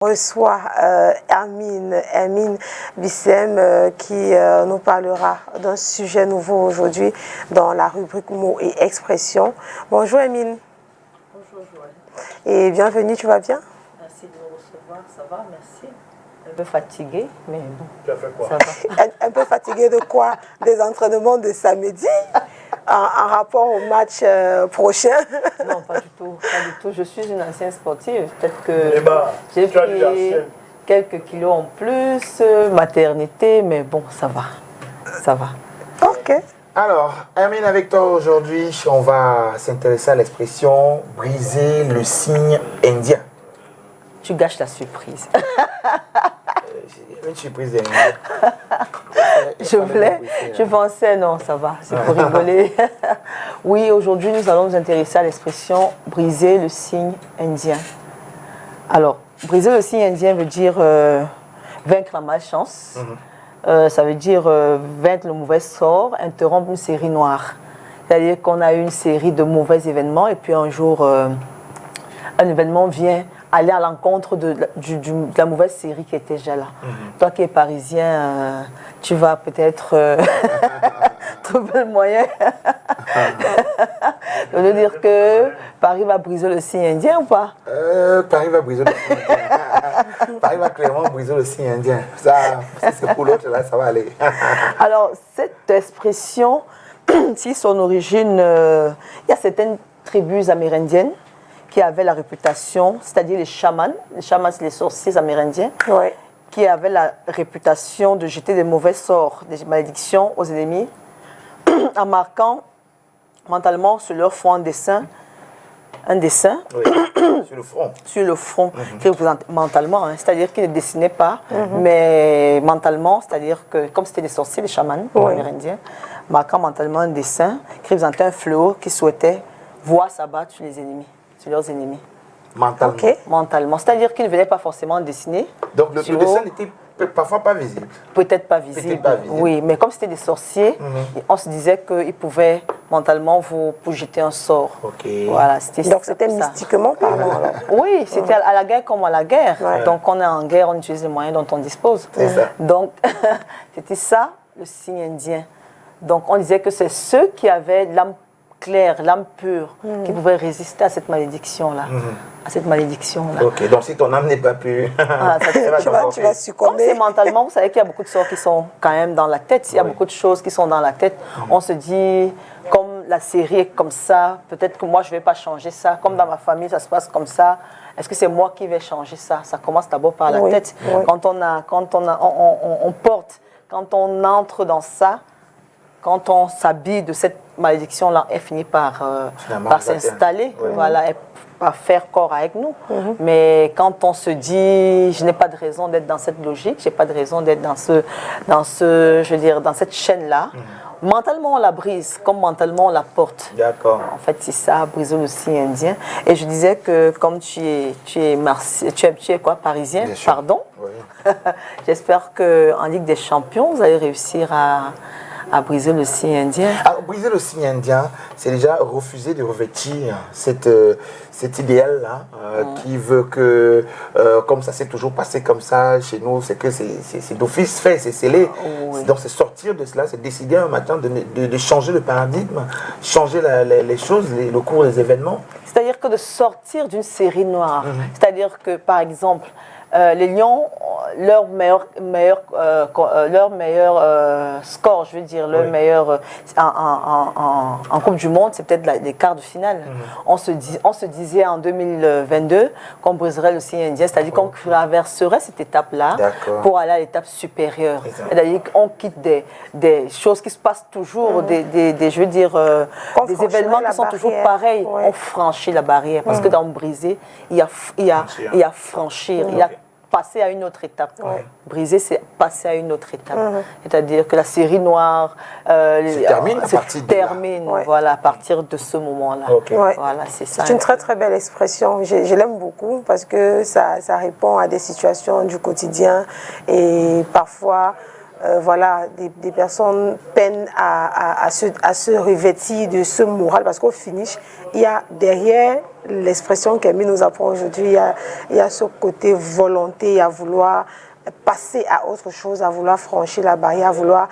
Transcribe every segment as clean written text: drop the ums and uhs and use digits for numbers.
Reçoit Hermine Bissem qui nous parlera d'un sujet nouveau aujourd'hui dans la rubrique mots et expressions. Bonjour Hermine. Bonjour Joël. Et bienvenue, tu vas bien? Merci de me recevoir, ça va, merci. Un peu fatiguée, mais bon. Tu as fait quoi? Ça va. Un peu fatiguée de quoi? Des entraînements de samedi en rapport au match prochain? Non, pas du tout, pas du tout. Je suis une ancienne sportive. Peut-être que j'ai tu as dit pris ancienne. quelques kilos en plus, maternité, mais bon, ça va. Ça va. Ok. Alors, Hermine, avec toi aujourd'hui, on va s'intéresser à l'expression briser le signe indien. Tu gâches la surprise. Une surprise indien. Je pensais, non, ça va, c'est pour rigoler. Oui, aujourd'hui, nous allons nous intéresser à l'expression briser le signe indien. Alors, briser le signe indien veut dire vaincre la malchance. Ça veut dire vaincre le mauvais sort, interrompre une série noire. C'est-à-dire qu'on a eu une série de mauvais événements et puis un jour, un événement vient aller à l'encontre de la mauvaise série qui était déjà là. Toi qui es parisien, tu vas peut-être trouver le moyen de nous dire que Paris va briser le signe indien ou pas? Paris va briser le signe indien. Paris va clairement briser le signe indien. Ça, si c'est pour l'autre, là, ça va aller. Alors, cette expression, si son origine, il y a certaines tribus amérindiennes qui avaient la réputation, c'est-à-dire les chamans, c'est les sorciers amérindiens, Ouais. qui avaient la réputation de jeter des mauvais sorts, des malédictions aux ennemis, en marquant mentalement sur leur front un dessin, Oui. Sur le front. sur le front, qui représente mentalement, hein, c'est-à-dire qu'ils ne dessinaient pas, mais mentalement, c'est-à-dire que comme c'était des sorciers, les chamans amérindiens, marquant mentalement un dessin qui représentait un fléau qui souhaitait voir s'abattre sur les ennemis, sur leurs ennemis. Mentalement. Ok. Mentalement, c'est-à-dire qu'ils ne venaient pas forcément dessiner. Donc le sur dessin n'était parfois pas visible. peut-être pas visible. Peut-être pas visible. Oui, mais comme c'était des sorciers, on se disait qu'ils pouvaient mentalement vous jeter un sort. Ok. Voilà, Donc c'était ça. mystiquement parlant. alors. Oui, c'était à la guerre comme à la guerre. Ouais. Donc on est en guerre, on utilise les moyens dont on dispose. C'est ça. Donc c'était ça le signe indien. Donc on disait que c'est ceux qui avaient l'âme claire, l'âme pure, qui pouvaient résister à cette malédiction-là. À cette malédiction-là. Ok, donc si ton âme n'est pas pure, Tu vas Comme c'est succomber. mentalement, vous savez qu'il y a beaucoup de sorts qui sont quand même dans la tête. Il y a beaucoup de choses qui sont dans la tête. On se dit, comme la série est comme ça, peut-être que moi je ne vais pas changer ça. Comme dans ma famille, ça se passe comme ça. Est-ce que c'est moi qui vais changer ça? Ça commence d'abord par la tête. Oui. Quand on porte, quand on entre dans ça, quand on s'habille de cette malédiction-là, elle finit par s'installer, Ouais. voilà, par faire corps avec nous. Mais quand on se dit, je n'ai pas de raison d'être dans cette logique, j'ai pas de raison d'être dans je veux dire, dans cette chaîne-là, mentalement on la brise, comme mentalement on la porte. D'accord. En fait, c'est ça, briser le signe indien. Et je disais que comme tu es quoi, parisien, Bien sûr. pardon. Oui. J'espère qu'en Ligue des Champions, vous allez réussir à briser le signe indien. Alors, briser le signe indien, c'est déjà refuser de revêtir cet idéal-là qui veut que, comme ça s'est toujours passé comme ça chez nous, c'est que c'est d'office fait, c'est scellé. Oui. Donc, c'est sortir de cela, c'est décider un matin de changer le paradigme, changer les choses, le cours des événements. C'est-à-dire que de sortir d'une série noire. C'est-à-dire que, par exemple, les Lions, leur meilleur score, je veux dire, leur meilleur en Coupe du Monde, c'est peut-être les quarts de finale. On se disait en 2022 qu'on briserait le signe indien, c'est-à-dire qu'on traverserait cette étape-là pour aller à l'étape supérieure. C'est-à-dire qu'on quitte des choses qui se passent toujours, je veux dire, des événements qui sont toujours pareils. Ouais. On franchit la barrière parce que dans briser, il y a franchir, il y a passer à une autre étape. Briser, c'est passer à une autre étape. C'est-à-dire que la série noire se termine voilà, à partir de ce moment-là. Voilà, c'est ça. C'est une très très belle expression. Je l'aime beaucoup parce que ça répond à des situations du quotidien et parfois voilà, des personnes peinent à se revêtir de ce moral, parce qu'au finish, il y a derrière l'expression qu'Amy nous apprend aujourd'hui, il y a ce côté volonté à vouloir passer à autre chose, à vouloir franchir la barrière, à vouloir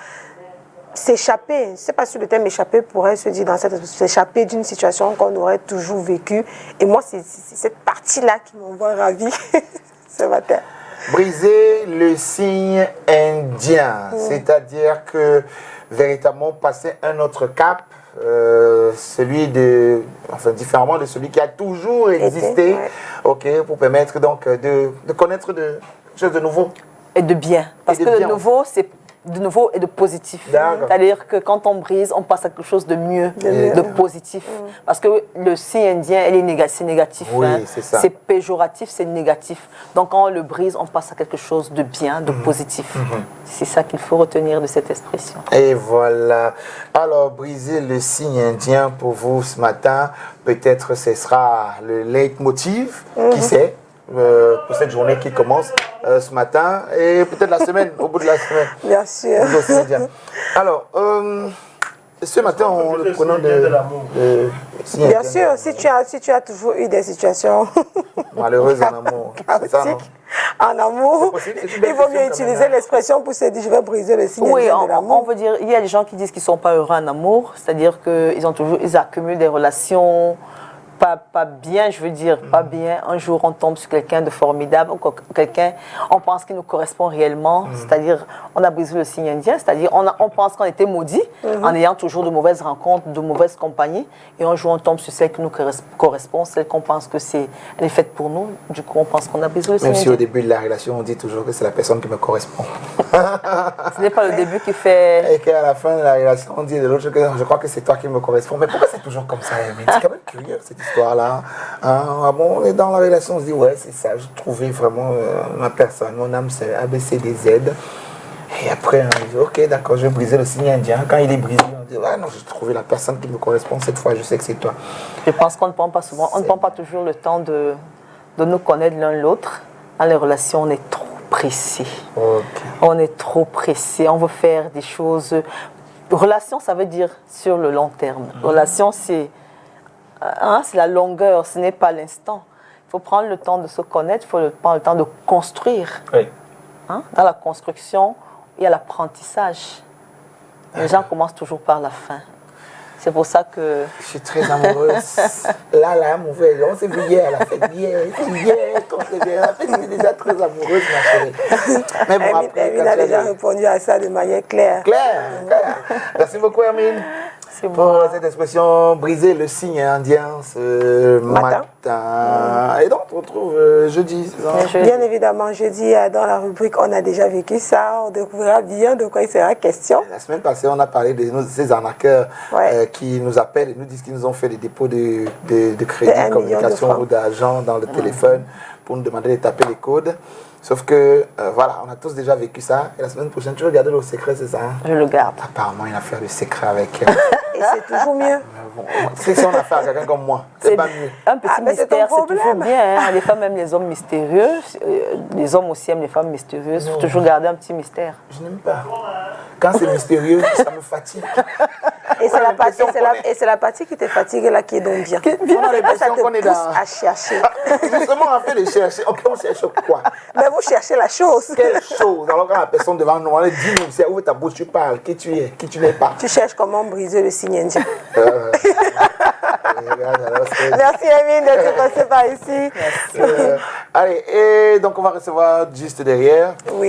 s'échapper. Je ne sais pas si le terme échapper pourrait se dire dans cette s'échapper d'une situation qu'on aurait toujours vécue. Et moi, c'est cette partie-là qui m'envoie ravie ce matin. Briser le signe indien, c'est-à-dire que véritablement passer un autre cap, celui de, enfin différemment de celui qui a toujours existé, ok, pour permettre donc de connaître de choses de nouveau. Et de bien, parce que le nouveau, c'est de nouveau et de positif. C'est-à-dire que quand on brise, on passe à quelque chose de mieux, de positif. Parce que le signe indien, c'est négatif. Oui, hein. c'est ça. C'est péjoratif, c'est négatif. Donc quand on le brise, on passe à quelque chose de bien, de positif. C'est ça qu'il faut retenir de cette expression. Et voilà. Alors, briser le signe indien pour vous ce matin, peut-être ce sera le leitmotiv, qui sait, pour cette journée qui commence ce matin et peut-être la semaine, au bout de la semaine. Bien sûr. Alors, ce matin, on le prenant de signe bien indien. sûr, si tu as toujours eu des situations malheureuses en amour. C'est ça, non? En amour, il vaut mieux utiliser l'expression pour se dire je vais briser le signe indien de l'amour. On veut dire, il y a des gens qui disent qu'ils ne sont pas heureux en amour, c'est-à-dire qu'ils accumulent des relations pas bien, je veux dire, pas bien. Un jour, on tombe sur quelqu'un de formidable, quelqu'un, on pense qu'il nous correspond réellement, c'est-à-dire, on a brisé le signe indien, c'est-à-dire, on pense qu'on était maudit en ayant toujours de mauvaises rencontres, de mauvaises compagnies, et un jour, on tombe sur celle qui nous correspond, celle qu'on pense que elle est faite pour nous, du coup, on pense qu'on a brisé le signe indien. Même si au début de la relation, on dit toujours que c'est la personne qui me correspond. Ce n'est pas le début qui fait... Et qu'à la fin de la relation, on dit de l'autre que je crois que c'est toi qui me correspond. Mais pourquoi c'est toujours comme ça, Amy? C'est quand même curieux, cette histoire-là. Ah bon, on est dans la relation, on se dit, ouais, c'est ça, j'ai trouvé vraiment ma personne, mon âme, c'est ABCDZ. Et après, on dit, ok, d'accord, je vais briser le signe indien. Quand il est brisé, on dit, ouais, non, j'ai trouvé la personne qui me correspond cette fois, je sais que c'est toi. Je pense qu'on ne prend pas souvent, on ne prend pas toujours le temps de nous connaître l'un l'autre. Dans les relations, on est trop pressé. On est trop pressé, on veut faire des choses. Relation, ça veut dire sur le long terme. Relation, c'est la longueur, ce n'est pas l'instant. Il faut prendre le temps de se connaître, il faut prendre le temps de construire. Oui. Dans la construction, il y a l'apprentissage. Les gens commencent toujours par la fin. C'est pour ça que... Je suis très amoureuse. Là, mon frère, on s'est vu hier, la fête hier, quand c'est bien. La fête, j'étais déjà très amoureuse, ma chérie. Mais bon, après, Hermine a déjà répondu à ça de manière claire. Claire. Merci beaucoup, Hermine. Pour cette expression, briser le signe indien ce matin. Et donc, on retrouve jeudi. Bien évidemment, jeudi, dans la rubrique On a déjà vécu ça, on découvrira bien de quoi il sera question. La semaine passée, on a parlé de ces arnaqueurs qui nous appellent et nous disent qu'ils nous ont fait des dépôts de crédit, de communication ou d'argent dans le téléphone pour nous demander de taper les codes. Sauf que, voilà, on a tous déjà vécu ça. Et la semaine prochaine, tu veux garder le secret, c'est ça? Je le garde. Apparemment, une affaire de secret avec... Et c'est toujours mieux. Bon, si on a affaire à quelqu'un comme moi, c'est pas mieux. Un petit mystère, c'est toujours bien. Hein? Les femmes aiment les hommes mystérieux. Les hommes aussi aiment les femmes mystérieuses. Il faut toujours garder un petit mystère. Je n'aime pas. Quand c'est mystérieux, ça me fatigue. Et c'est la partie qui te fatigue là qui est donc bien. On a l'impression qu'on est dans... à chercher. Justement, on fait les chercher. On cherche quoi? Mais vous cherchez la chose. Quelle chose? Alors quand la personne devant nous, on lui dit, c'est où ta bouche, tu parles, qui tu es, qui tu n'es pas. Tu cherches comment briser le signe indien. Merci Hermine d'être passée par ici. Allez, et donc on va recevoir juste derrière. Oui.